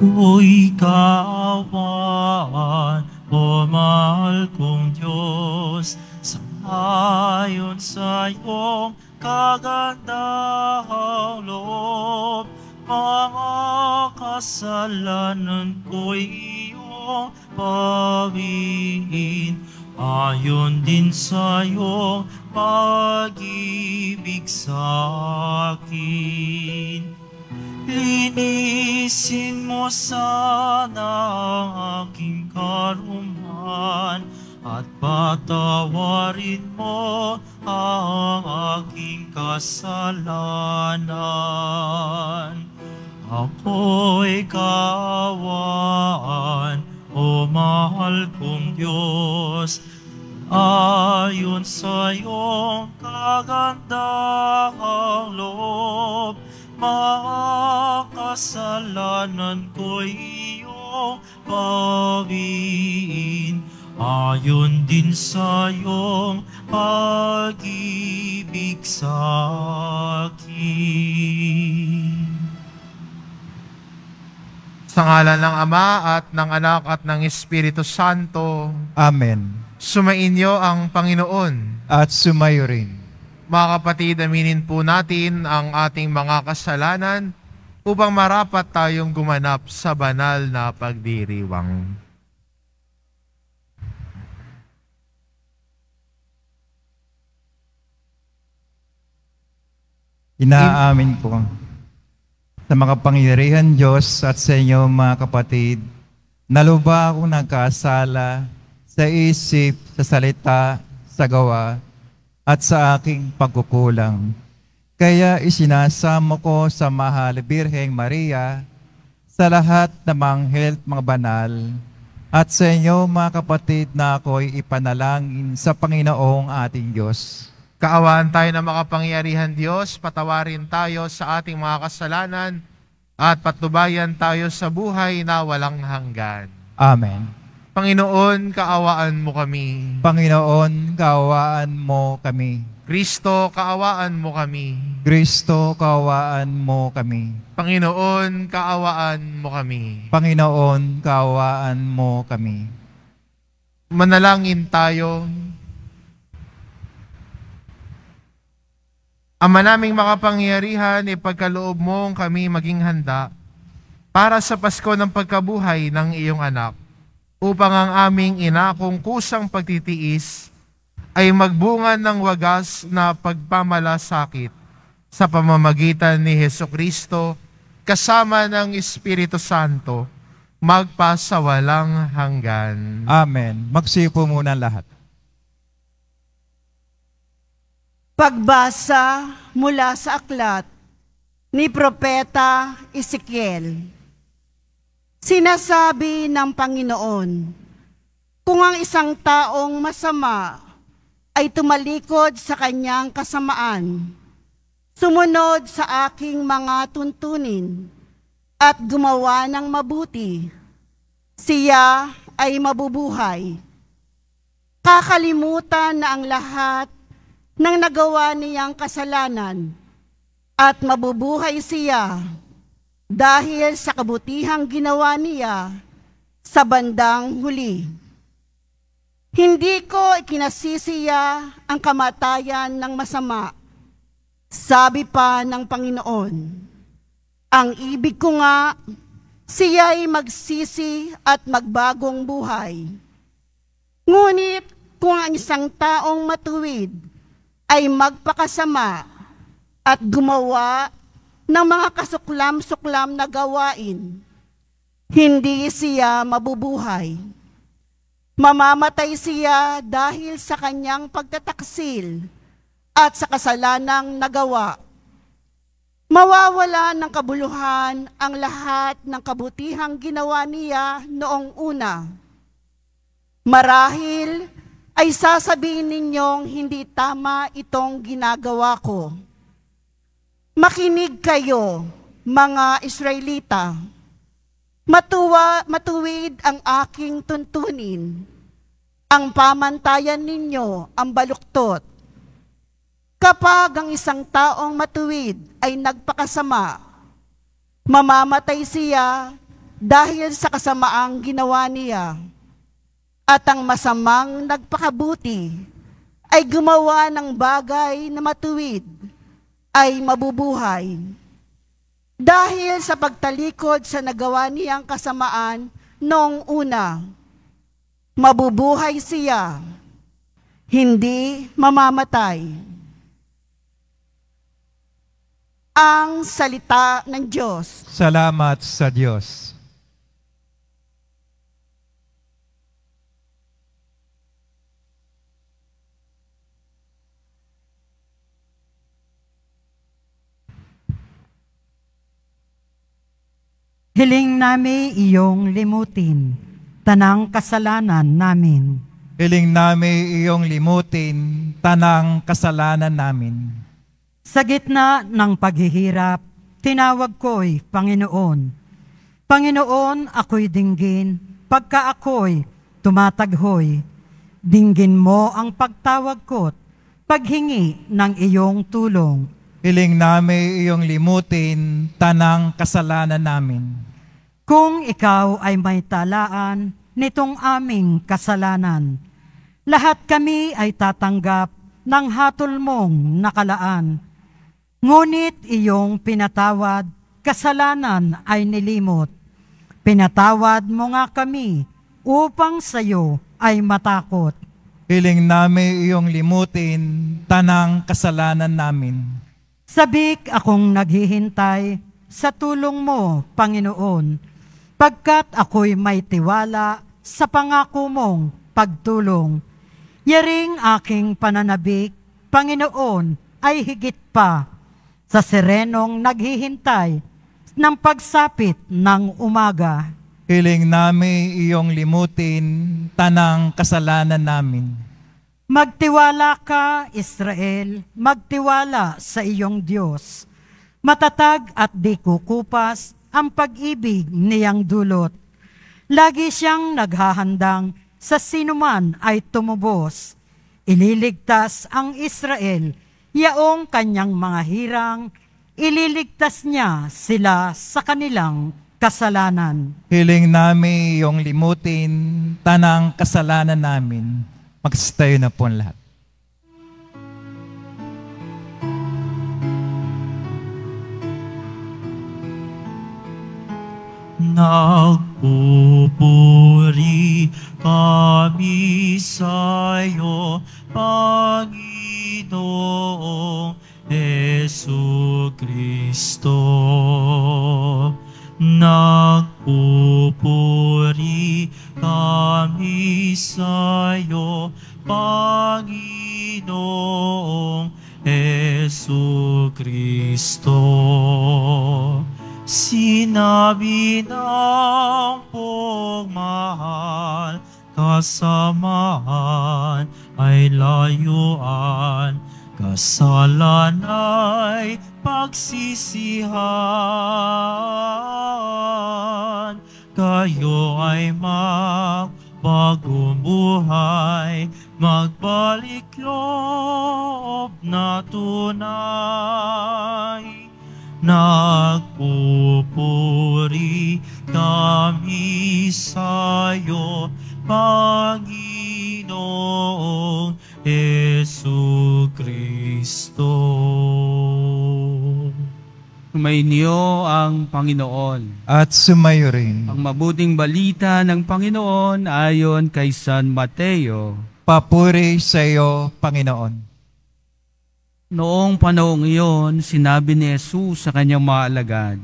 Ako'y kaawaan, o mahal kong Diyos, ayon sa iyong kagandahang loob. Mga kasalanan ko'y iyong pawiin, ayon din sa iyong pag-ibig sa akin. Linisin mo sana ang aking karuman at patawarin mo ang aking kasalanan. Ako'y kaawaan, o mahal kong Diyos, ayon sa iyong kagandahang loob. Mga kasalanan ko'y iyong pawiin, ayon din sa iyong pag-ibig sa akin. Sa ngalan ng Ama at ng Anak at ng Espiritu Santo. Amen. Sumainyo ang Panginoon. At sumayo rin. Mga kapatid, aminin po natin ang ating mga kasalanan upang marapat tayong gumanap sa banal na pagdiriwang. Inaamin ko sa makapangyarihan Diyos at sa inyo mga kapatid, na lubha akong nagkasala sa isip, sa salita, sa gawa, at sa aking pagkukulang. Kaya isinasamo ko sa mahal Birheng Maria, sa lahat ng mga anghel at mga banal, at sa inyo mga kapatid na ako'y ipanalangin sa Panginoong ating Diyos. Kaawaan tayo ng makapangyarihan Diyos, patawarin tayo sa ating mga kasalanan, at patnubayan tayo sa buhay na walang hanggan. Amen. Panginoon, kaawaan mo kami. Panginoon, kaawaan mo kami. Kristo, kaawaan mo kami. Kristo, kaawaan mo kami. Panginoon, kaawaan mo kami. Panginoon, kaawaan mo kami. Manalangin tayo. Ama naming makapangyarihan, ipagkaloob mong kami maging handa para sa Pasko ng pagkabuhay ng iyong anak, upang ang aming inakong kusang pagtitiis ay magbunga ng wagas na pagpamalasakit sa pamamagitan ni Hesukristo kasama ng Espiritu Santo magpasawalang hanggan. Amen. Magsipo muna lahat. Pagbasa mula sa aklat ni Propeta Ezekiel. Sinasabi ng Panginoon, kung ang isang taong masama ay tumalikod sa kanyang kasamaan, sumunod sa aking mga tuntunin, at gumawa ng mabuti, siya ay mabubuhay. Kakalimutan na ang lahat ng nagawa niyang kasalanan, at mabubuhay siya dahil sa kabutihang ginawa niya sa bandang huli. Hindi ko ikinasisiya ang kamatayan ng masama, sabi pa ng Panginoon. Ang ibig ko nga, siya'y magsisi at magbagong buhay. Ngunit kung ang isang taong matuwid ay magpakasama at gumawa ng mga kasuklam-suklam na gawain, hindi siya mabubuhay. Mamamatay siya dahil sa kanyang pagtataksil at sa kasalanang nagawa. Mawawala ng kabuluhan ang lahat ng kabutihang ginawa niya noong una. Marahil ay sasabihin ninyong hindi tama itong ginagawa ko. Makinig kayo, mga Israelita. Matuwid ang aking tuntunin. Ang pamantayan ninyo ang baluktot. Kapag ang isang taong matuwid ay nagpakasama, mamamatay siya dahil sa kasamaang ginawa niya. At ang masamang nagpakabuti ay gumawa ng bagay na matuwid, ay mabubuhay. Dahil sa pagtalikod sa nagawa niyang kasamaan noong una, mabubuhay siya, hindi mamamatay. Ang salita ng Diyos. Salamat sa Diyos. Hiling nami iyong limutin, tanang kasalanan namin. Hiling nami iyong limutin, tanang kasalanan namin. Sa gitna ng paghihirap, tinawag ko'y Panginoon. Panginoon, ako'y dinggin, pagka ako'y tumataghoy. Dinggin mo ang pagtawag ko't paghingi ng iyong tulong. Hiling nami iyong limutin, tanang kasalanan namin. Kung ikaw ay may talaan nitong aming kasalanan, lahat kami ay tatanggap ng hatol mong nakalaan. Ngunit iyong pinatawad, kasalanan ay nilimot. Pinatawad mo nga kami upang sa'yo ay matakot. Hiling nami iyong limutin, tanang kasalanan namin. Sabik akong naghihintay sa tulong mo, Panginoon, pagkat ako'y may tiwala sa pangako mong pagtulong. Yaring aking pananabik, Panginoon, ay higit pa sa serenong naghihintay ng pagsapit ng umaga. Hiling nami iyong limutin, tanang kasalanan namin. Magtiwala ka, Israel, magtiwala sa iyong Diyos. Matatag at di kukupas ang pag-ibig niyang dulot. Lagi siyang naghahandang sa sinuman ay tumubos. Ililigtas ang Israel, yaong kanyang mga hirang, ililigtas niya sila sa kanilang kasalanan. Hiling nami iyong limutin, tanang kasalanan namin. Magstayo na po ang lahat. Nagpupuri kami sa'yo, Panginoong Jesucristo. Nagpupuri kami sa'yo, Panginoong Jesucristo. Sinabi ng pagmahal, kasamaan ay layuan, kasalan ay pagsisihan. Kayo ay magbagong buhay, magbalik loob na tunay. Nagpupuri kami sa'yo, Panginoong Jesucristo. Sumainyo ang Panginoon. At sumayo rin. Ang mabuting balita ng Panginoon ayon kay San Mateo. Papuri sa iyo, Panginoon. Noong panahong iyon, sinabi ni Jesus sa kanyang mga alagad,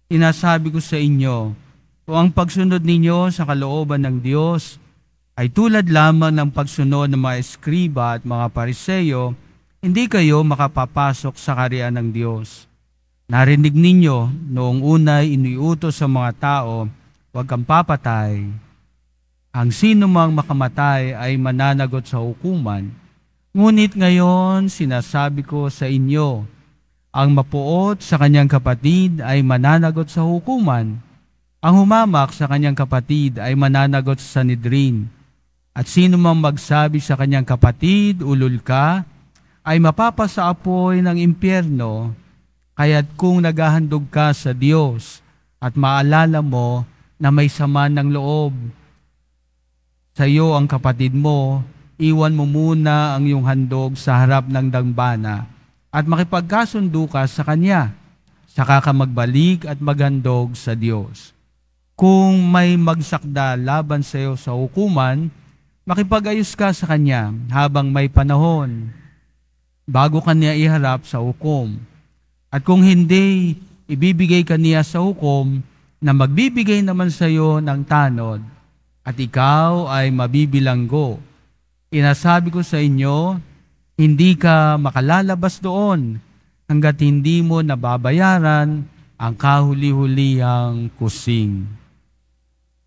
"Sinasabi ko sa inyo, kung ang pagsunod ninyo sa kalooban ng Diyos ay tulad lamang ng pagsunod ng mga eskriba at mga pariseyo, hindi kayo makapapasok sa kaharian ng Diyos. Narinig ninyo noong unay iniutos sa mga tao, huwag kang papatay. Ang sino mang makamatay ay mananagot sa hukuman. Ngunit ngayon, sinasabi ko sa inyo, ang mapuot sa kanyang kapatid ay mananagot sa hukuman. Ang humamak sa kanyang kapatid ay mananagot sa Sanhedrin. At sino mang magsabi sa kanyang kapatid, ulol ka, ay mapapasaapoy ng impyerno. Kaya't kung naghahandog ka sa Diyos at maalala mo na may sama ng loob sa iyo ang kapatid mo, iwan mo muna ang iyong handog sa harap ng dambana at makipagkasundo ka sa kanya. Saka ka magbalik at maghandog sa Diyos. Kung may magsakda laban sa iyo sa hukuman, makipag-ayos ka sa kanya habang may panahon, bago kanya iharap sa hukom. At kung hindi, ibibigay kaniya sa hukom na magbibigay naman sa iyo ng tanod, at ikaw ay mabibilanggo. Inasabi ko sa inyo, hindi ka makalalabas doon hanggat hindi mo nababayaran ang kahuli-hulihang kusing.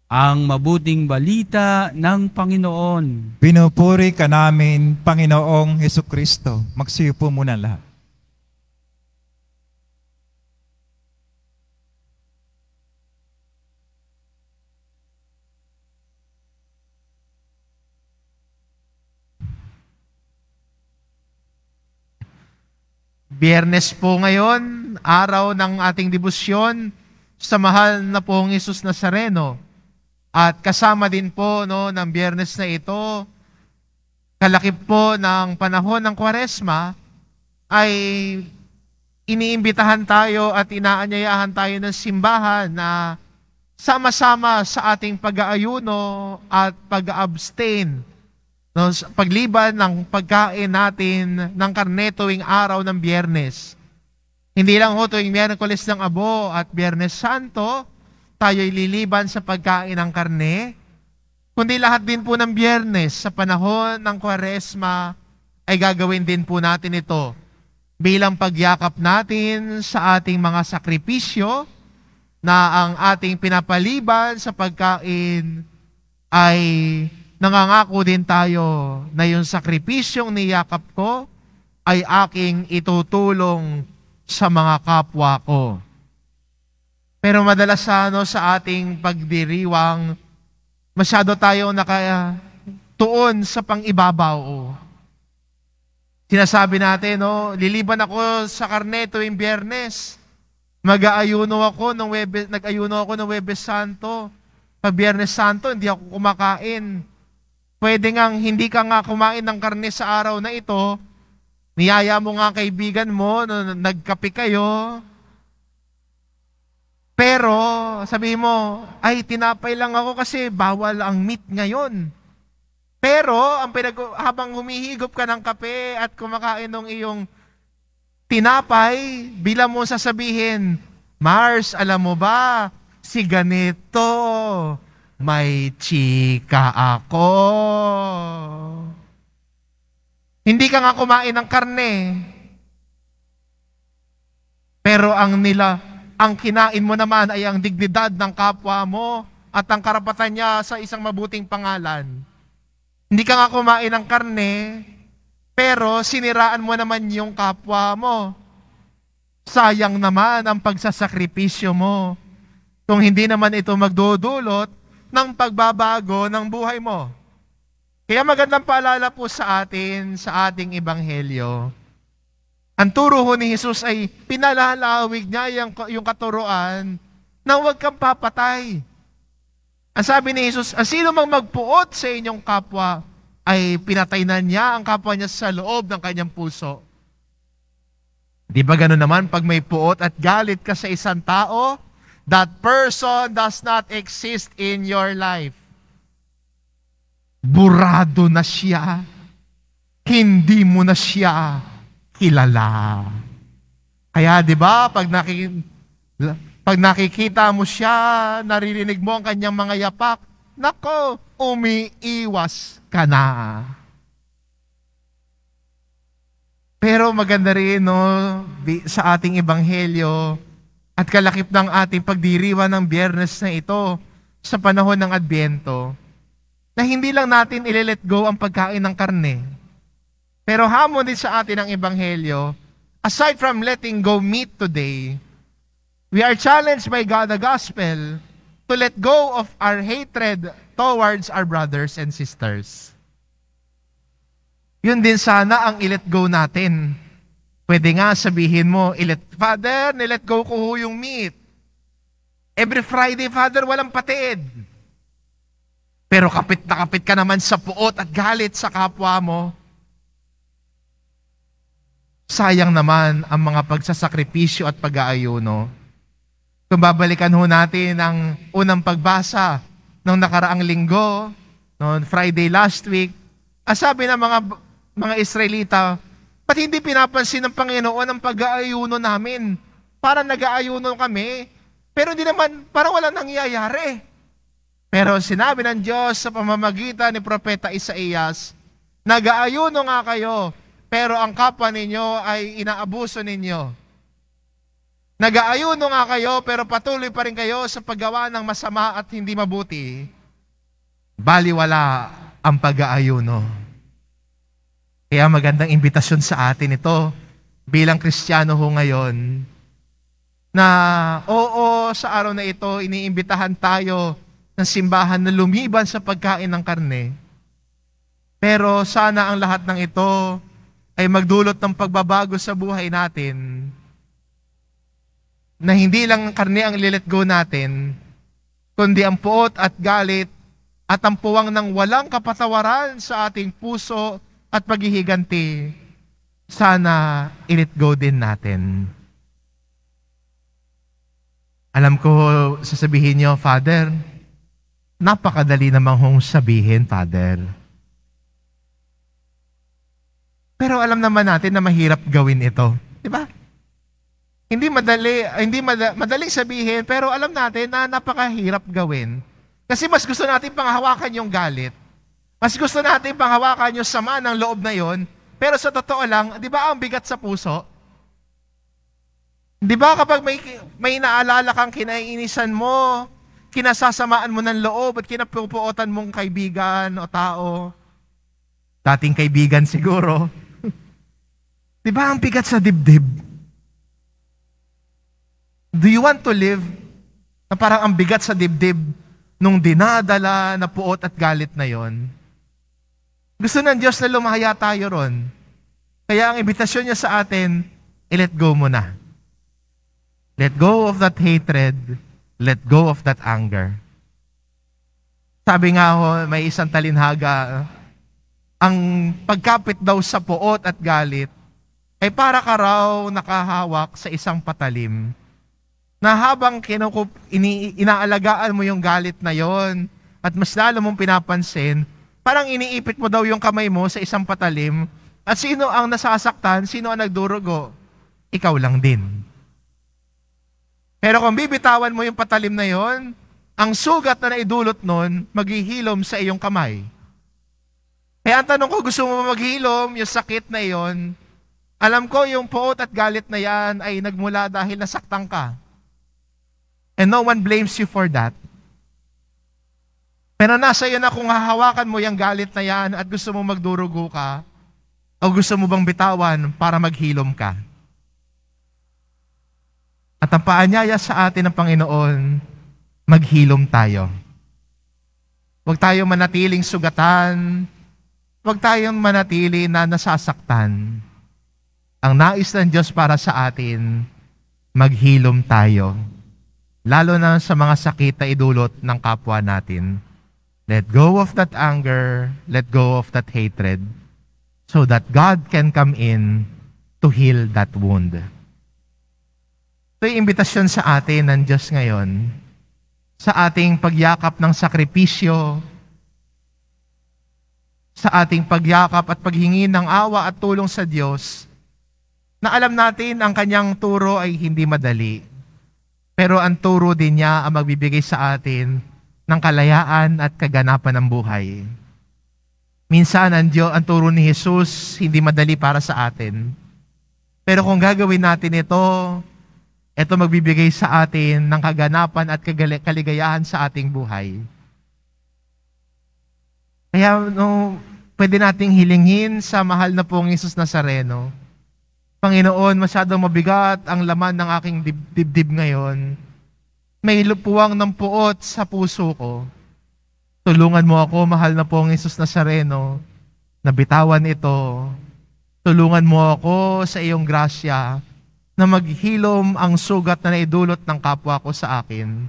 Ang mabuting balita ng Panginoon. Pinupuri ka namin, Panginoong Hesukristo. Magsiupo muna lahat. Biyernes po ngayon, araw ng ating debosyon sa mahal na pong Hesus Nazareno. At kasama din po ng Biyernes na ito, kalakip po ng panahon ng Kwaresma, ay iniimbitahan tayo at inaanyayahan tayo ng simbahan na sama-sama sa ating pag-aayuno at pag-abstain. Pagliban ng pagkain natin ng karne tuwing araw ng Biyernes. Hindi lang ho tuwing Miyerkules ng Abo at Biyernes Santo, tayo'y liliban sa pagkain ng karne, kundi lahat din po ng Biyernes sa panahon ng Kwaresma ay gagawin din po natin ito bilang pagyakap natin sa ating mga sakripisyo na ang ating pinapaliban sa pagkain ay nangangako din tayo na yung sakripisyong niyakap ko ay aking itutulong sa mga kapwa ko. Pero madalas sa ating pagdiriwang, masyado tayo nakatuon sa pang-ibabaw. Sinasabi natin, liliban ako sa karne tuwing Biyernes. Nag-ayuno ako ng Huwebes Santo. Pag Biyernes Santo, hindi ako kumakain. Pwede ngang hindi ka nga kumain ng karne sa araw na ito, niyaya mo nga kaibigan mo, nagkape kayo, pero sabi mo, ay tinapay lang ako kasi bawal ang meat ngayon. Pero habang humihigop ka ng kape at kumakain ng iyong tinapay, bilang mo sasabihin, Mars, alam mo ba, si ganito, may chika ako. Hindi ka nga kumain ng karne. Pero ang kinain mo naman ay ang dignidad ng kapwa mo at ang karapatan niya sa isang mabuting pangalan. Hindi ka nga kumain ng karne, pero siniraan mo naman yung kapwa mo. Sayang naman ang pagsasakripisyo mo kung hindi naman ito magdudulot ng pagbabago ng buhay mo. Kaya magandang paalala po sa atin, sa ating ebanghelyo. Ang turo ho ni Jesus ay pinalalawig niya yung katuruan na huwag kang papatay. Ang sabi ni Jesus, ang sino mang magpuot sa inyong kapwa ay pinatay na niya ang kapwa niya sa loob ng kanyang puso. Di ba gano'n naman pag may puot at galit ka sa isang tao, that person does not exist in your life. Burado na siya. Hindi mo na siya kilala. Kaya 'di ba pag nakikita mo siya, naririnig mo ang kanyang mga yapak, nako, umiiwas ka na. Pero maganda rin sa ating ebanghelyo at kalakip ng ating pagdiriwang ng Biyernes na ito sa panahon ng Adbyento, na hindi lang natin ile-let go ang pagkain ng karne. Pero hamon din sa atin ang ebanghelyo, aside from letting go meat today, we are challenged by God the Gospel to let go of our hatred towards our brothers and sisters. Yun din sana ang i-let go natin. Pwede nga sabihin mo, Father, nilet go ko yung meat. Every Friday, Father, walang patid. Pero kapit na kapit ka naman sa puot at galit sa kapwa mo. Sayang naman ang mga pagsasakripisyo at pag-aayuno. Kung babalikan ho natin ang unang pagbasa ng nakaraang linggo, noon Friday last week, sabi ng mga Israelita, pati hindi pinapansin ng Panginoon ang pag-aayuno namin. Parang nag-aayuno kami, pero hindi naman, parang wala nangyayari. Pero sinabi ng Diyos sa pamamagitan ni Propeta Isaías, nag-aayuno nga kayo, pero ang kapwa ninyo ay inaabuso ninyo. Nag-aayuno nga kayo, pero patuloy pa rin kayo sa paggawa ng masama at hindi mabuti. Baliwala ang pag-aayuno. Kaya magandang imbitasyon sa atin ito bilang Kristiyano ho ngayon, na oo, sa araw na ito, iniimbitahan tayo ng simbahan na lumiban sa pagkain ng karne. Pero sana ang lahat ng ito ay magdulot ng pagbabago sa buhay natin, na hindi lang karne ang lilet go natin, kundi ang puot at galit at ang puwang ng walang kapatawaran sa ating puso at paghihiganti, sana i-let go din natin. Alam ko, sasabihin nyo, Father, napakadali namang hong sabihin, Father. Pero alam naman natin na mahirap gawin ito. Di ba? Hindi madaling sabihin, pero alam natin na napakahirap gawin. Kasi mas gusto natin panghawakan yung galit. Mas gusto natin panghawakan yung sama ng loob na yon. Pero sa totoo lang, di ba ang bigat sa puso? Di ba kapag may naalala kang kinaiinisan mo, kinasasamaan mo ng loob at kinapupuotan mong kaibigan o tao, dating kaibigan siguro, di ba ang bigat sa dibdib? Do you want to live na parang ang bigat sa dibdib nung dinadala na puot at galit na yon? Gusto ng Diyos na lumahaya tayo ron. Kaya ang imbitasyon niya sa atin, i-let go mo na. Let go of that hatred. Let go of that anger. Sabi nga ho, may isang talinhaga, ang pagkapit daw sa puot at galit ay para ka raw nakahawak sa isang patalim na habang inaalagaan mo yung galit na yon at mas lalo mong pinapansin, parang iniipit mo daw yung kamay mo sa isang patalim at sino ang nasasaktan, sino ang nagdurugo? Ikaw lang din. Pero kung bibitawan mo yung patalim na yon, ang sugat na naidulot nun, maghihilom sa iyong kamay. Kaya ang tanong ko, gusto mo maghilom yung sakit na yon? Alam ko yung puot at galit na yan ay nagmula dahil nasaktan ka. And no one blames you for that. Pero nasa iyo na kung hahawakan mo yung galit na yan at gusto mo magdurugo ka, o gusto mo bang bitawan para maghilom ka? At ang paanyaya sa atin ng Panginoon, maghilom tayo. Huwag tayong manatiling sugatan, huwag tayong manatili na nasasaktan. Ang nais ng Diyos para sa atin, maghilom tayo. Lalo na sa mga sakit na idulot ng kapwa natin. Let go of that anger, let go of that hatred, so that God can come in to heal that wound. Ito yung imbitasyon sa atin ng Diyos ngayon, sa ating pagyakap ng sakripisyo, sa ating pagyakap at paghingi ng awa at tulong sa Diyos, na alam natin ang kanyang turo ay hindi madali. Pero ang turo din niya ang magbibigay sa atin ng kalayaan at kaganapan ng buhay. Minsan ang turo ni Jesus hindi madali para sa atin. Pero kung gagawin natin ito magbibigay sa atin ng kaganapan at kaligayahan sa ating buhay. Kaya pwede nating hilingin sa mahal na pong Jesus Nazareno, Panginoon, masyadong mabigat ang laman ng aking dibdib ngayon. May lupuwang ng puot sa puso ko. Tulungan mo ako, mahal na pong Jesus Nazareno, na bitawan ito. Tulungan mo ako sa iyong grasya na maghilom ang sugat na naidulot ng kapwa ko sa akin.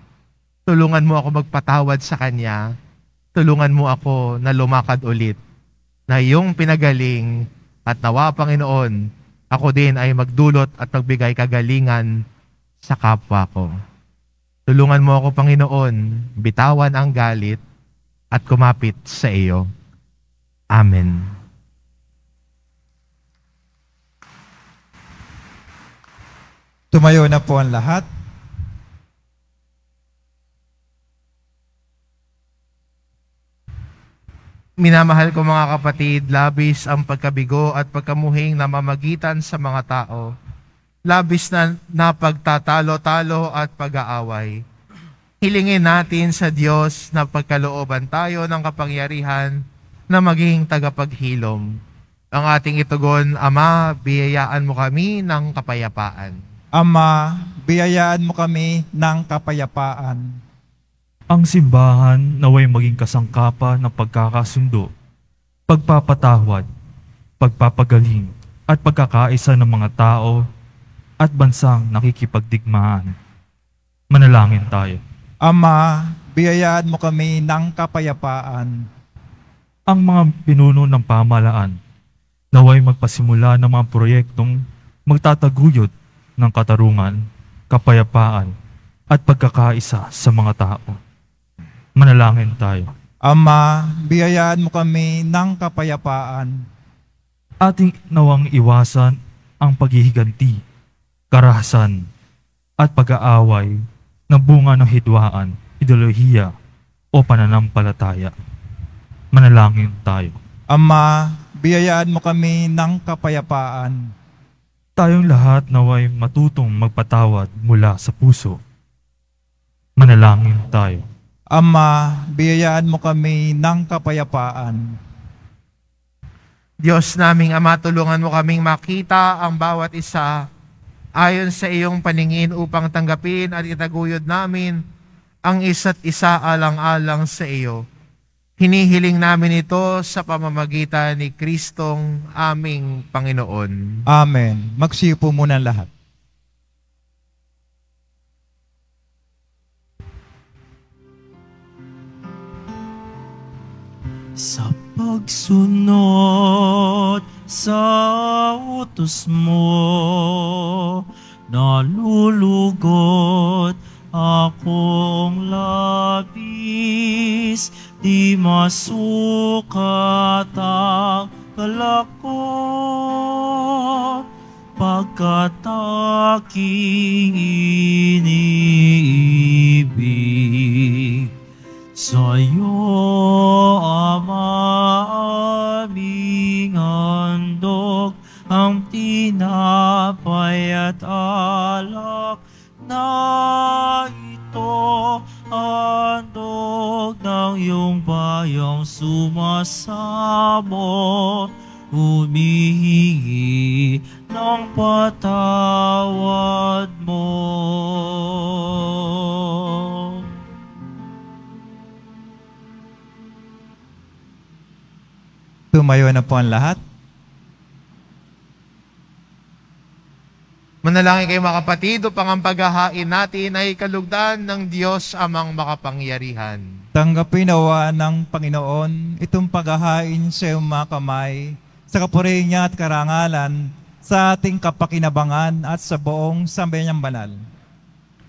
Tulungan mo ako magpatawad sa kanya. Tulungan mo ako na lumakad ulit na iyong pinagaling at nawa, Panginoon, ako din ay magdulot at magbigay kagalingan sa kapwa ko. Tulungan mo ako, Panginoon, bitawan ang galit at kumapit sa iyo. Amen. Tumayo na po ang lahat. Minamahal ko mga kapatid, labis ang pagkabigo at pagkamuhing namamagitan sa mga tao. Labis na napagtatalo-talo at pag-aaway. Hilingin natin sa Diyos na pagkalooban tayo ng kapangyarihan na maging tagapaghilom. Ang ating itugon, Ama, biyayaan mo kami ng kapayapaan. Ama, biyayaan mo kami ng kapayapaan. Ang simbahan naway maging kasangkapan ng pagkakasundo, pagpapatawad, pagpapagaling at pagkakaisa ng mga tao at bansang nakikipagdigmaan. Manalangin tayo. Ama, biyayaan mo kami ng kapayapaan. Ang mga pinuno ng pamahalaan naway magpasimula ng mga proyektong magtataguyod ng katarungan, kapayapaan at pagkakaisa sa mga tao. Manalangin tayo. Ama, biyayaan mo kami ng kapayapaan. Ating nawang iwasan ang paghihiganti, karahasan at pag-aaway na bunga ng hidwaan, ideolohiya o pananampalataya. Manalangin tayo. Ama, biyayaan mo kami ng kapayapaan. Tayong lahat naway matutong magpatawad mula sa puso. Manalangin tayo. Ama, biyayaan mo kami ng kapayapaan. Diyos naming Ama, tulungan mo kaming makita ang bawat isa ayon sa iyong paningin upang tanggapin at itaguyod namin ang isa't isa alang-alang sa iyo. Hinihiling namin ito sa pamamagitan ni Kristong aming Panginoon. Amen. Magsiupo muna ang lahat. Sa pagsunod sa utos mo, nalulugot akong labis, di masukat ang galak ko, pagkat aking iniibig. Sa'yo, Ama, aming handog ang tinapay at alak na ito, handog ng iyong bayang sumasamo, humihingi ng patawad mo. Tumayo na po ang lahat. Manalangin kayo mga kapatid upang ang paghahain natin ay kalugdan ng Diyos amang makapangyarihan. Tanggapin nawa ng Panginoon itong paghahain sa iyong mga kamay, sa kapurihan niya at karangalan, sa ating kapakinabangan at sa buong sambayanang banal.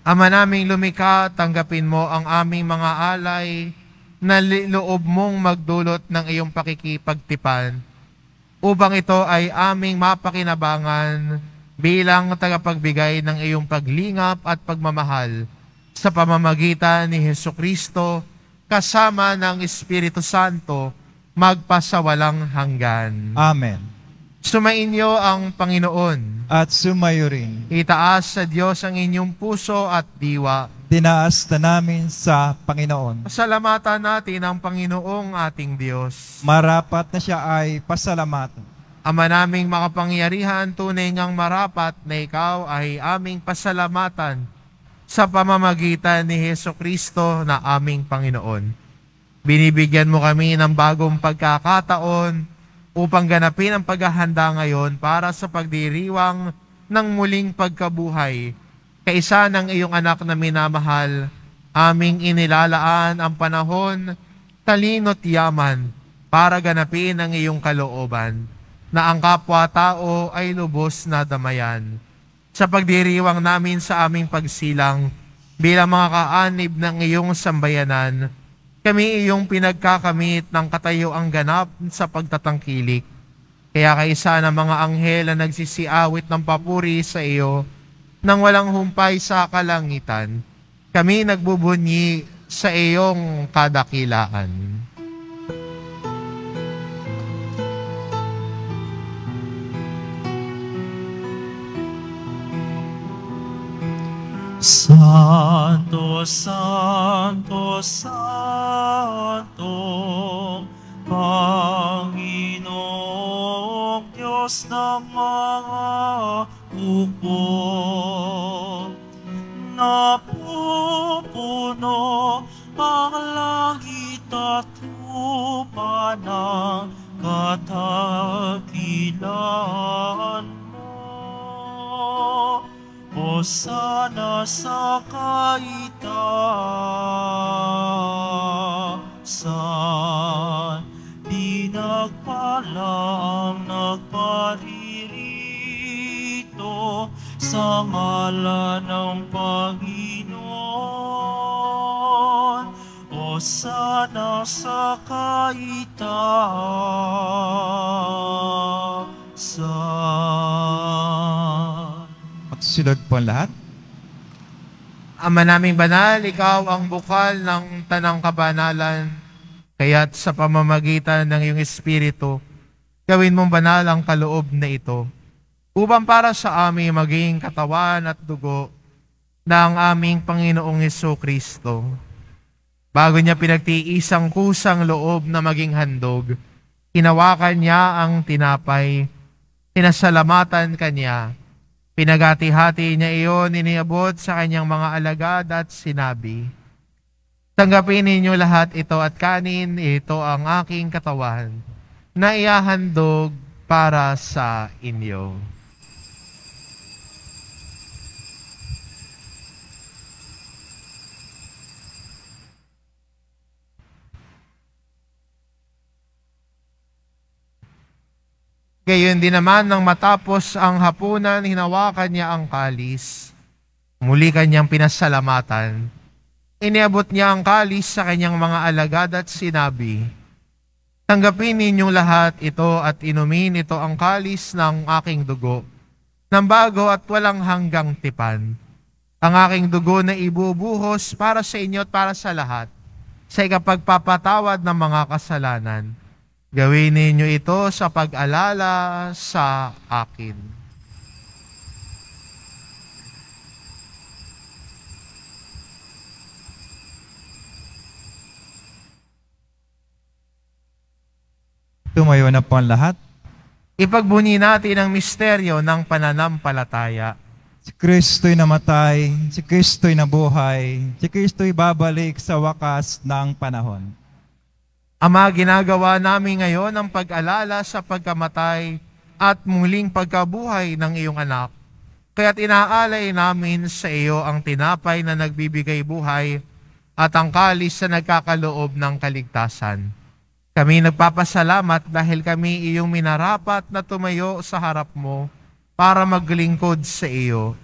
Ama naming lumikha, tanggapin mo ang aming mga alay na loob mong magdulot ng iyong pakikipagtipan upang ito ay aming mapakinabangan bilang tagapagbigay ng iyong paglingap at pagmamahal sa pamamagitan ni Hesukristo kasama ng Espiritu Santo magpasawalang hanggan. Amen. Sumainyo ang Panginoon. At sumayo rin. Itaas sa Diyos ang inyong puso at diwa. Dinaas na namin sa Panginoon. Pasalamatan natin ang Panginoong ating Diyos. Marapat na siya ay pasalamatan. Ama naming makapangyarihan, tunay ngang marapat na ikaw ay aming pasalamatan sa pamamagitan ni Hesukristo na aming Panginoon. Binibigyan mo kami ng bagong pagkakataon upang ganapin ang paghahanda ngayon para sa pagdiriwang ng muling pagkabuhay kaisa ng iyong anak na minamahal aming inilalaan ang panahon, talino't yaman para ganapin ang iyong kalooban, na ang kapwa-tao ay lubos na damayan. Sa pagdiriwang namin sa aming pagsilang, bilang mga kaanib ng iyong sambayanan, kami iyong pinagkakamit ng katayuang ganap sa pagtatangkilik. Kaya kaisa ng mga anghel na nagsisiawit ng papuri sa iyo, nang walang humpay sa kalangitan, kami nagbubunyi sa iyong kadakilaan. Santo, Santo, Santo, Panginoong Diyos ng mga hukbo, napupuno ang langit at lupa ng katakilan mo. Hosana sa kaitaasan, pinagpala ang nagparirito sa ngalan ng Panginoon. Hosana sa kaitaasan. Magsilod po ang lahat. Ama naming banal, ikaw ang bukal ng tanang kabanalan, kaya't sa pamamagitan ng iyong Espiritu, gawin mong banal ang kaloob na ito, upang para sa amin maging katawan at dugo ng aming Panginoong Jesucristo. Bago niya pinagtiis ang kusang loob na maging handog, hinawakan niya ang tinapay, pinasalamatan kanya, pinagati-hati niya iyon, iniabot sa kanyang mga alagad at sinabi, "Tanggapin ninyo lahat ito at kanin, ito ang aking katawan, na iahandog para sa inyo." Gayon din naman nang matapos ang hapunan, hinawakan niya ang kalis. Muli kanyang pinasalamatan. Iniabot niya ang kalis sa kanyang mga alagad at sinabi, "Tanggapin ninyong lahat ito at inumin ito ang kalis ng aking dugo, ng bago at walang hanggang tipan. Ang aking dugo na ibubuhos para sa inyo at para sa lahat, sa ikapagpapatawad ng mga kasalanan. Gawin ninyo ito sa pag-alala sa akin." Tumayo na po ang lahat. Ipagbunyi natin ang misteryo ng pananampalataya. Si Kristo'y namatay, si Kristo'y nabuhay, si Kristo'y babalik sa wakas ng panahon. Ama, ginagawa namin ngayon ang pag-alala sa pagkamatay at muling pagkabuhay ng iyong anak. Kaya't inaalay namin sa iyo ang tinapay na nagbibigay buhay at ang kalis na nagkakaloob ng kaligtasan. Kami nagpapasalamat dahil kami iyong minarapat na tumayo sa harap mo para maglingkod sa iyo.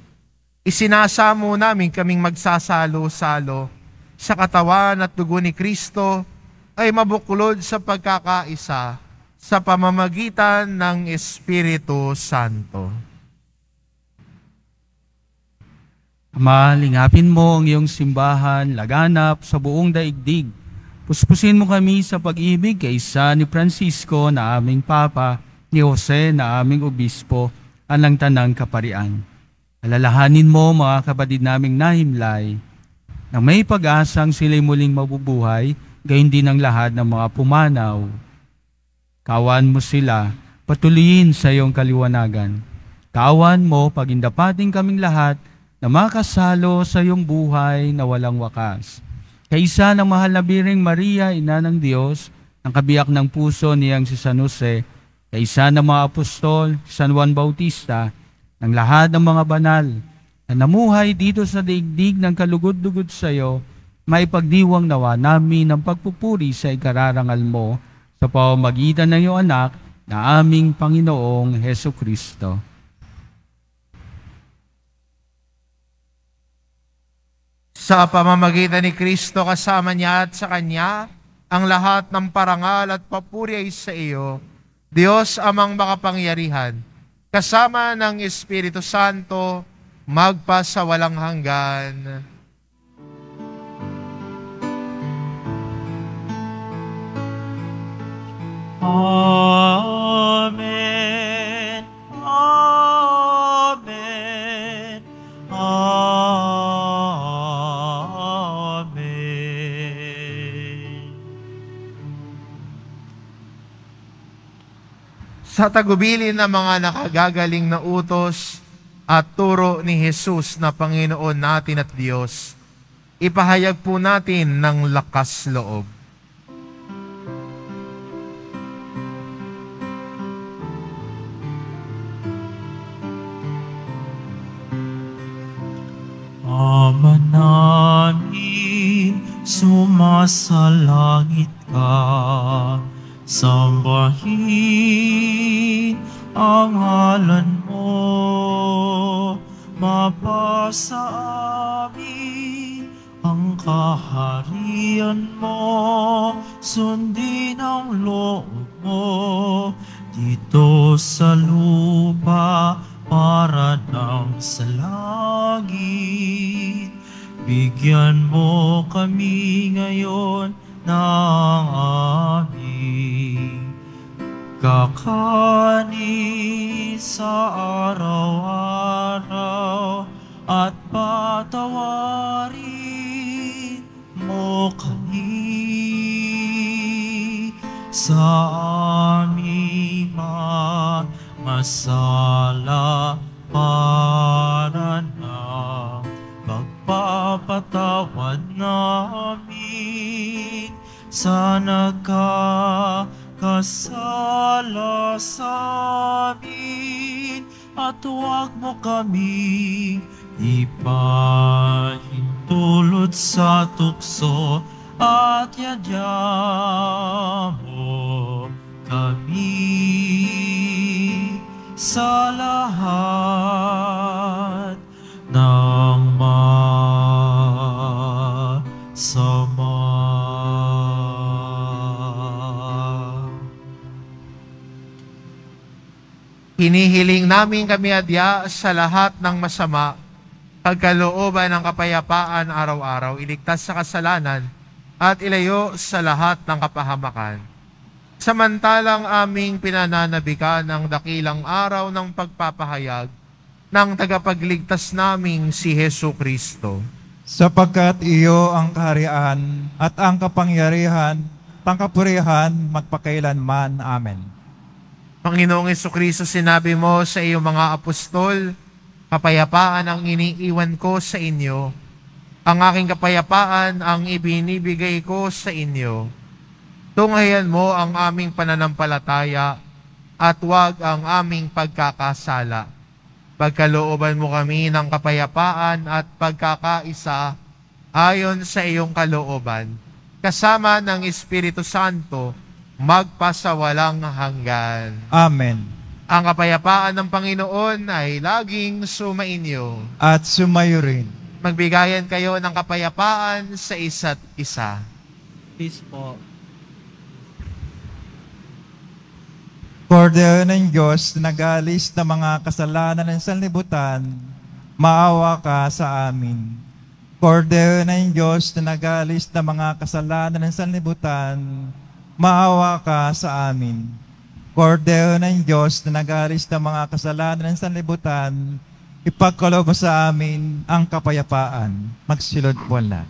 Isinasamo namin kaming magsasalo-salo sa katawan at dugo ni Kristo ay mabuklod sa pagkakaisa sa pamamagitan ng Espiritu Santo. Ama, lingapin mo ang iyong simbahan, laganap sa buong daigdig. Puspusin mo kami sa pag-ibig kaysa ni Francisco na aming Papa, ni Jose na aming Obispo, anang tanang kaparian. Alalahanin mo mga kapatid naming nahimlay, na may pag-asang sila'y muling mabubuhay, gayon din ang lahat ng mga pumanaw. Kawan mo sila, patuloyin sa iyong kaliwanagan. Kawan mo, pagindapating kaming lahat na makasalo sa iyong buhay na walang wakas. Kaisa ng mahal na Birheng Maria, Ina ng Diyos, ang kabiyak ng puso niyang si San Jose, kaisa ng mga apostol, San Juan Bautista, ng lahat ng mga banal na namuhay dito sa daigdig ng kalugod-lugod sa iyo, maipagdiwang nawa namin ang pagpupuri sa ikararangal mo sa pamamagitan ng iyong anak na aming Panginoong Heso Kristo. Sa pamamagitan ni Kristo kasama niya at sa Kanya, ang lahat ng parangal at papuri ay sa iyo, Diyos amang makapangyarihan, kasama ng Espiritu Santo, magpa sa walang hanggan. Amen. Amen. Amen. Sa tagubilin ng mga nakagagaling na utos at turo ni Jesus na Panginoon natin at Diyos, ipahayag po natin ng lakas loob. Ama namin, sumasalangit ka, sambahin ang ngalan mo, mapasa amin ang kaharian mo, sundin ang loob mo, dito sa lupa para ng sa langit. Bigyan mo kami ngayon ng aming kakanin sa araw-araw at patawarin mo kami sa aming mga masala para ng pagpapatawad namin sa nagkakasala sa amin, at huwag mo kaming ipahintulot sa tukso, at yadya mo kami sa lahat ng masama. Hinihiling namin kami adya sa lahat ng masama, pagkalooban ng kapayapaan araw-araw, iligtas sa kasalanan, at ilayo sa lahat ng kapahamakan. Samantalang aming pinananabikan ang dakilang araw ng pagpapahayag ng tagapagligtas naming si Heso Kristo. Sapagkat iyo ang kaharian at ang kapangyarihan, pangkapurihan, magpakailanman. Amen. Panginoong Jesucristo, sinabi mo sa iyong mga apostol, kapayapaan ang iniiwan ko sa inyo. Ang aking kapayapaan ang ibinibigay ko sa inyo. Tunghayan mo ang aming pananampalataya at huwag ang aming pagkakasala. Pagkalooban mo kami ng kapayapaan at pagkakaisa ayon sa iyong kalooban, kasama ng Espiritu Santo, magpasawalang hanggan. Amen. Ang kapayapaan ng Panginoon ay laging sumainyo. At sumayo rin. Magbigayan kayo ng kapayapaan sa isa't isa. Peace po. Kordero ng Diyos na nag-aalis ng mga kasalanan ng sanlibutan, maawa ka sa amin. Kordero ng Diyos na nag-aalis ng mga kasalanan ng sanlibutan, maawa ka sa amin. Kordero ng Diyos na nag-aalis ng mga kasalanan ng sanlibutan, ipagkaloob mo sa amin ang kapayapaan. Magsilod po lahat.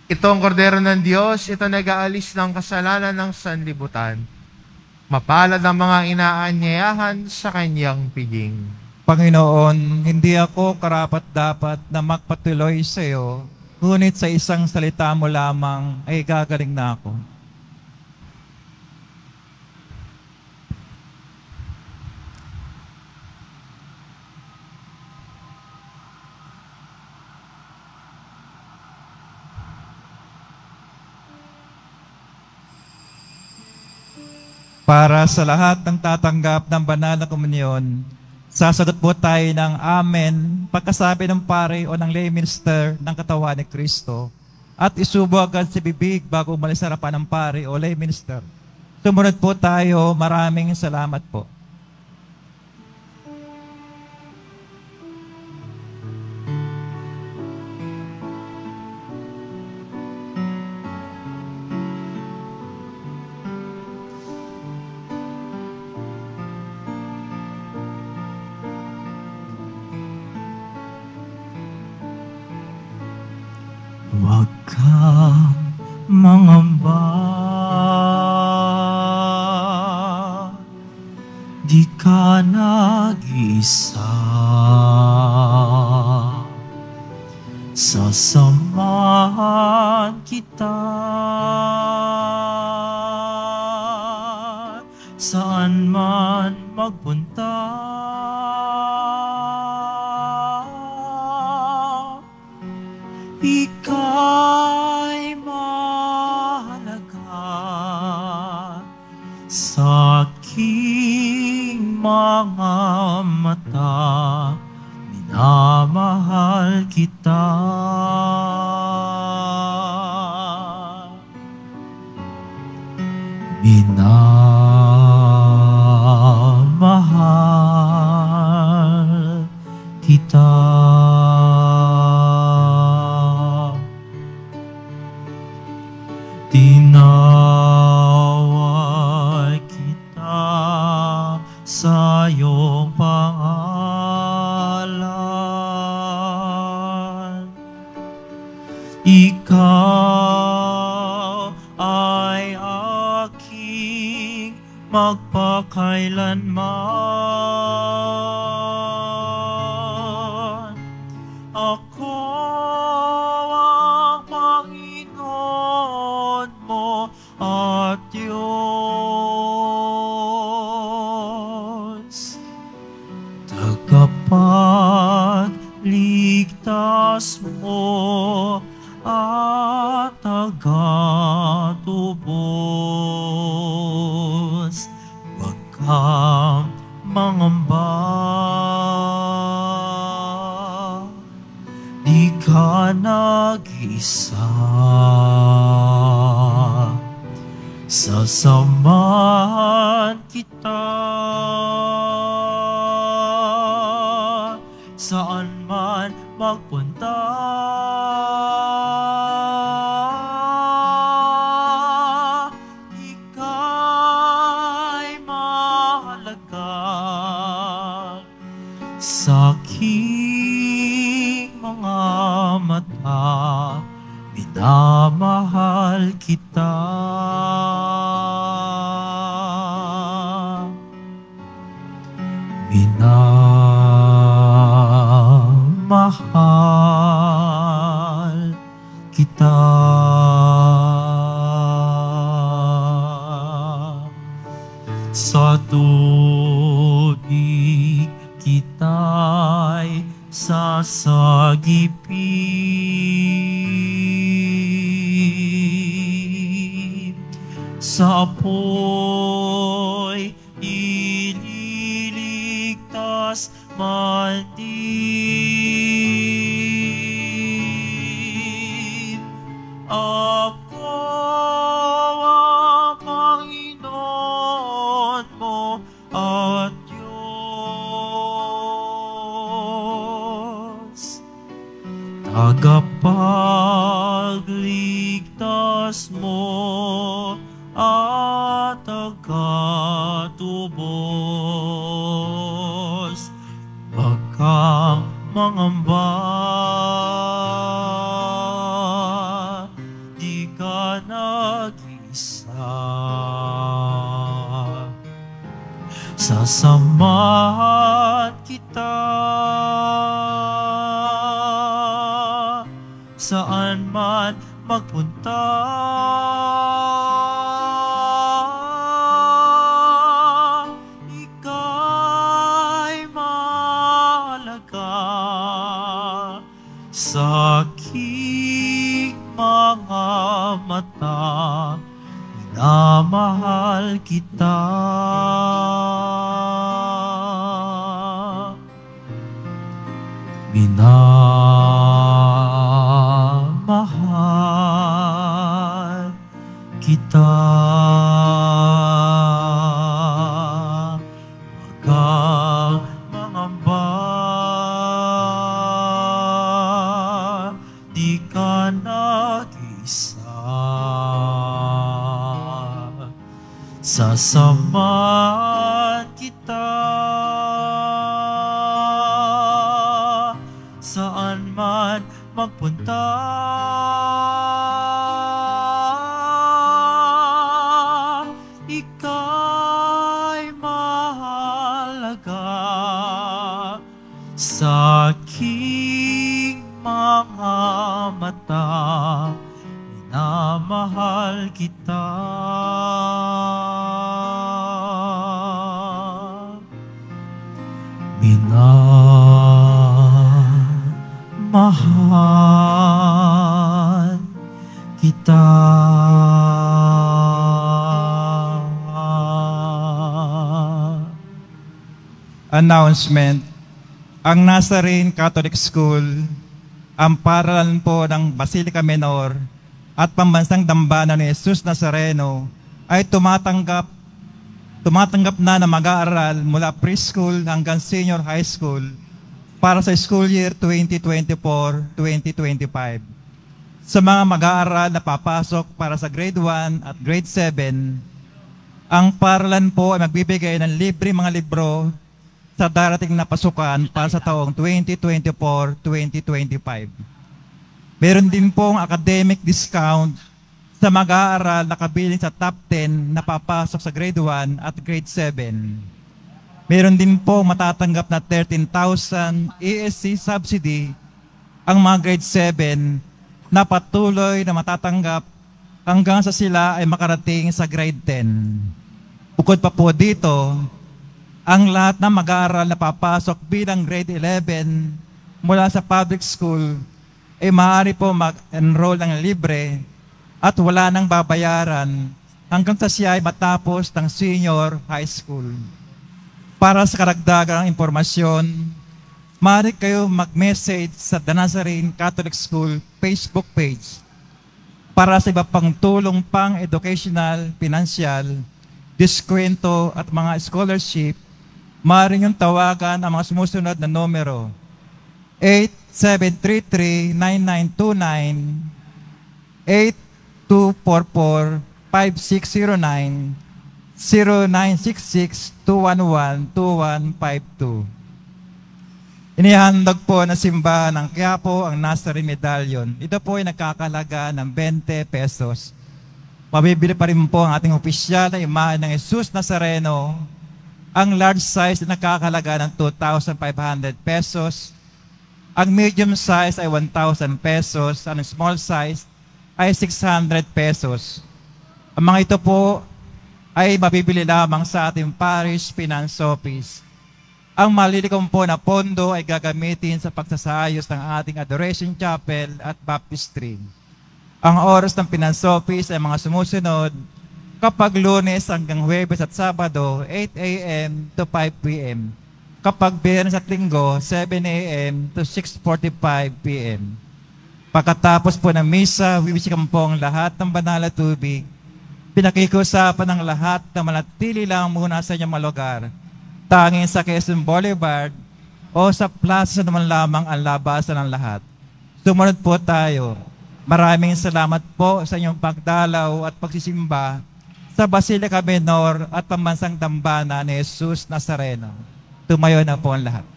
Itong kordero ng Diyos, ito nag-aalis ng kasalanan ng sanlibutan. Mapalad ang mga inaanyayahan sa kanyang piging. Panginoon, hindi ako karapat-dapat na magpatuloy sa iyo, ngunit sa isang salita mo lamang ay gagaling na ako. Para sa lahat ng tatanggap ng banal na komunyon, sasagot po tayo ng Amen pagkasabi ng pare o ng lay minister ng katawan ni Kristo at isubo agad sa bibig bago umalis sa harapan ng pare o lay minister. Sumunod po tayo. Maraming salamat po. Huwag kang mangamba, di ka nag-isa. Sasamahan kita saan man magpunta. Ika'y mahalaga sa aking mga mata, minamahal kita. Minamahal kita. Tinawag kita sa iyong pangalan. Ikaw ay aking magpakailanman. Ako ang Panginoon mo at Diyos, tagapagligtas mo at tagatubos. Huwag kang mangamba, di ka nag-isa. Sasamahan kita saan man magpunta. Ika'y mahalaga sa aking mga mata, minamahal kita. Minamahal kita. Sa tubig kita'y sasagipin, sa apoy ililigtas man din. Ako ang Panginoon mo at Diyos, tagapagligtas mo at tagatubos. Huwag kang mangamba, Sasamahan kita saan man magpunta. Ika'y mahalaga sa aking mga mata. Minamahal kita. Minamahal kita. Huwag kang mangamba, di ka nag-isa. Sasamahan kita saan man magpunta. Ika'y mahalaga sa aking mga mata. Minamahal kita. Minamahal kita. Announcement. Ang Nazarene Catholic School, ang paaralan po ng Basilica Menor at Pambansang Dambana ni Jesus Nazareno ay tumatanggap na ng mag-aaral mula preschool hanggang senior high school para sa school year 2024-2025. Sa mga mag-aaral na papasok para sa grade 1 at grade 7, ang paaralan po ay magbibigay ng libre mga libro sa darating na pasukan para sa taong 2024-2025. Meron din pong academic discount sa mag-aaral na kabiling sa top 10 na papasok sa grade 1 at grade 7. Meron din pong matatanggap na 13,000 ESC subsidy ang mga grade 7 na patuloy na matatanggap hanggang sa sila ay makarating sa grade 10. Bukod pa po dito, ang lahat ng mag-aaral na papasok bilang grade 11 mula sa public school ay maaari po mag-enroll ng libre at wala nang babayaran hanggang sa siya ay matapos ng senior high school. Para sa karagdagang impormasyon, maaari kayo mag-message sa The Nazarene Catholic School Facebook page. Para sa iba pang tulong pang educational, financial, diskwento at mga scholarship, maaari niyong tawagan ang mga sumusunod na numero: 8733-9929, 8244-5609, 0966-211-2152. Inihandog po na simbahan ng Quiapo ang Nazarene Medallion. Ito po ay nagkakalaga ng 20 pesos. Mabibili pa rin po ang ating opisyal na imahe ng Jesus Nazareno. Ang large size ay nakakalaga ng 2,500 pesos. Ang medium size ay 1,000 pesos. Ang small size ay 600 pesos. Ang mga ito po ay mabibili lamang sa ating Parish Finance Office. Ang malilikom po na pondo ay gagamitin sa pagsasayos ng ating Adoration Chapel at Baptistry. Ang oras ng Finance Office ay mga sumusunod: kapag Lunes hanggang Huwebes at Sabado, 8 a.m. to 5 p.m. Kapag Biyernes at Linggo, 7 a.m. to 6:45 p.m. Pagkatapos po ng misa, wiwisikan po ang lahat ng banal na tubig. Pinakikiusapan ng lahat na manatili lang muna sa inyong mga lugar. Tanging sa Quezon Boulevard o sa plaza naman lamang ang labasan ng lahat. Sumunod po tayo. Maraming salamat po sa inyong pagdalaw at pagsisimba sa Basilica Menor at Pambansang Dambana ni Jesus Nazareno. Tumayo na po ang lahat.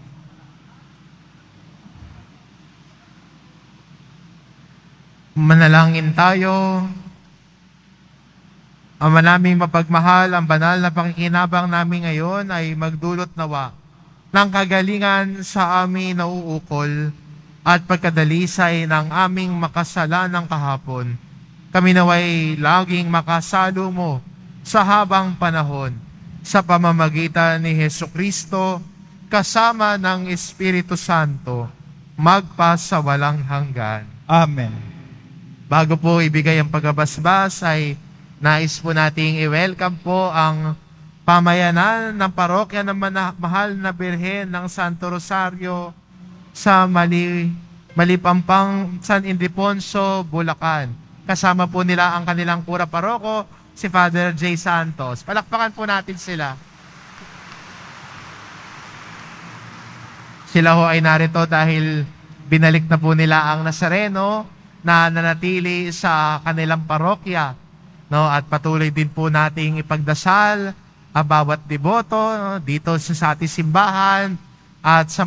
Manalangin tayo. Ama naming mapagmahal, ang banal na pakikinabang namin ngayon ay magdulot nawa ng kagalingan sa aming nauukol at pagkadalisay ng aming makasalanang kahapon. Kami naway laging makasalo mo sa habang panahon sa pamamagitan ni Hesukristo kasama ng Espiritu Santo magpasawalang hanggan. Amen. Bago po ibigay ang pagabasbas ay nais po nating i-welcome po ang pamayanan ng parokya ng Mahal na Birhen ng Santo Rosario sa Malipampang San Ildefonso, Bulacan. Kasama po nila ang kanilang kura paroko, si Father J. Santos. Palakpakan po natin sila. Sila ho ay narito dahil binalik na po nila ang Nazareno na nanatili sa kanilang parokya. No, at patuloy din po nating ipagdasal ang bawat deboto dito sa ating simbahan at sa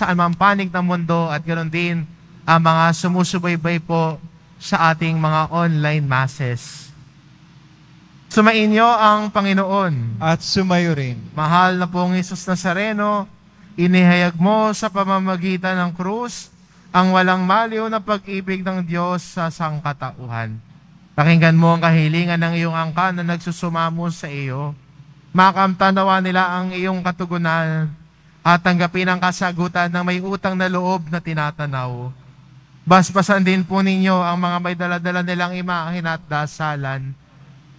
anumang panig ng mundo at ganoon din ang mga sumusubaybay po sa ating mga online masses. Sumainyo ang Panginoon. At sumayo rin. Mahal na pong Jesus Nazareno, inihayag mo sa pamamagitan ng krus ang walang maliw na pag-ibig ng Diyos sa sangkatauhan. Pakinggan mo ang kahilingan ng iyong angkan na nagsusumamo sa iyo. Makamtanawa nila ang iyong katugunan at tanggapin ang kasagutan ng may utang na loob na tinatanaw. Basbasan din po ninyo ang mga may daladala nilang imahin at dasalan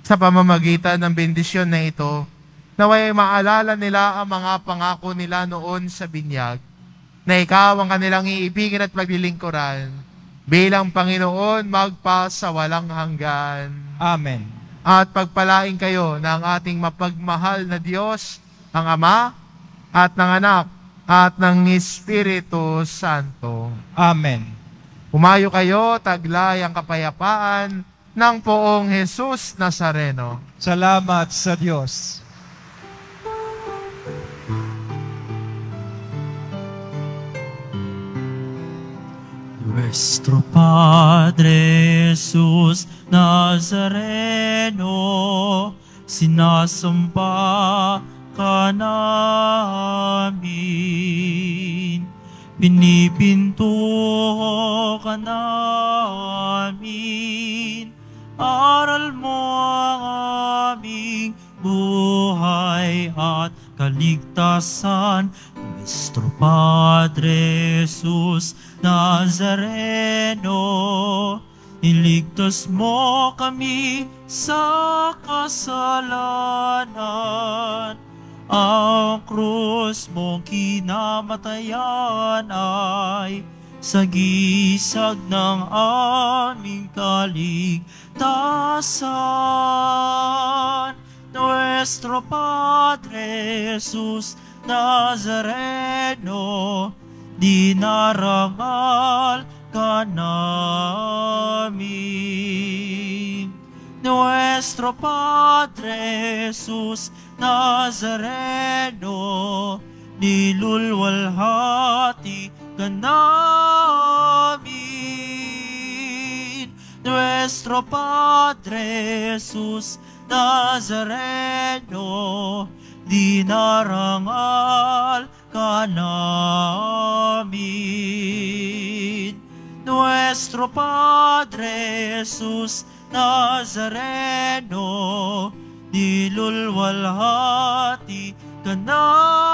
sa pamamagitan ng bendisyon na ito, naway maalala nila ang mga pangako nila noon sa binyag, na ikaw ang kanilang iibigin at paglilingkuran bilang Panginoon magpasawalang hanggan. Amen. At pagpalain kayo ng ating mapagmahal na Diyos, ang Ama, at ng Anak, at ng Espiritu Santo. Amen. Humayo kayo, taglay ang kapayapaan ng poong Jesus Nazareno. Salamat sa Diyos. Nuestro Padre Jesus Nazareno, sinasamba ka namin, pinipinto ka namin, aral mo ang aming buhay at kaligtasan. Nuestro Padre Jesus Nazareno, iligtas mo kami sa kasalanan. Ang krus mong kinamatayan ay sagisag ng aming kaligtasan. Nuestro Padre Jesus Nazareno, dinarangal ka namin. Nuestro Padre Jesus Nazareno, nilulwalhati ka namin. Nuestro Padre Jesus Nazareno, dinarangal ka namin. Nuestro Padre Jesus Nazareno, nilulwalhati ka namin.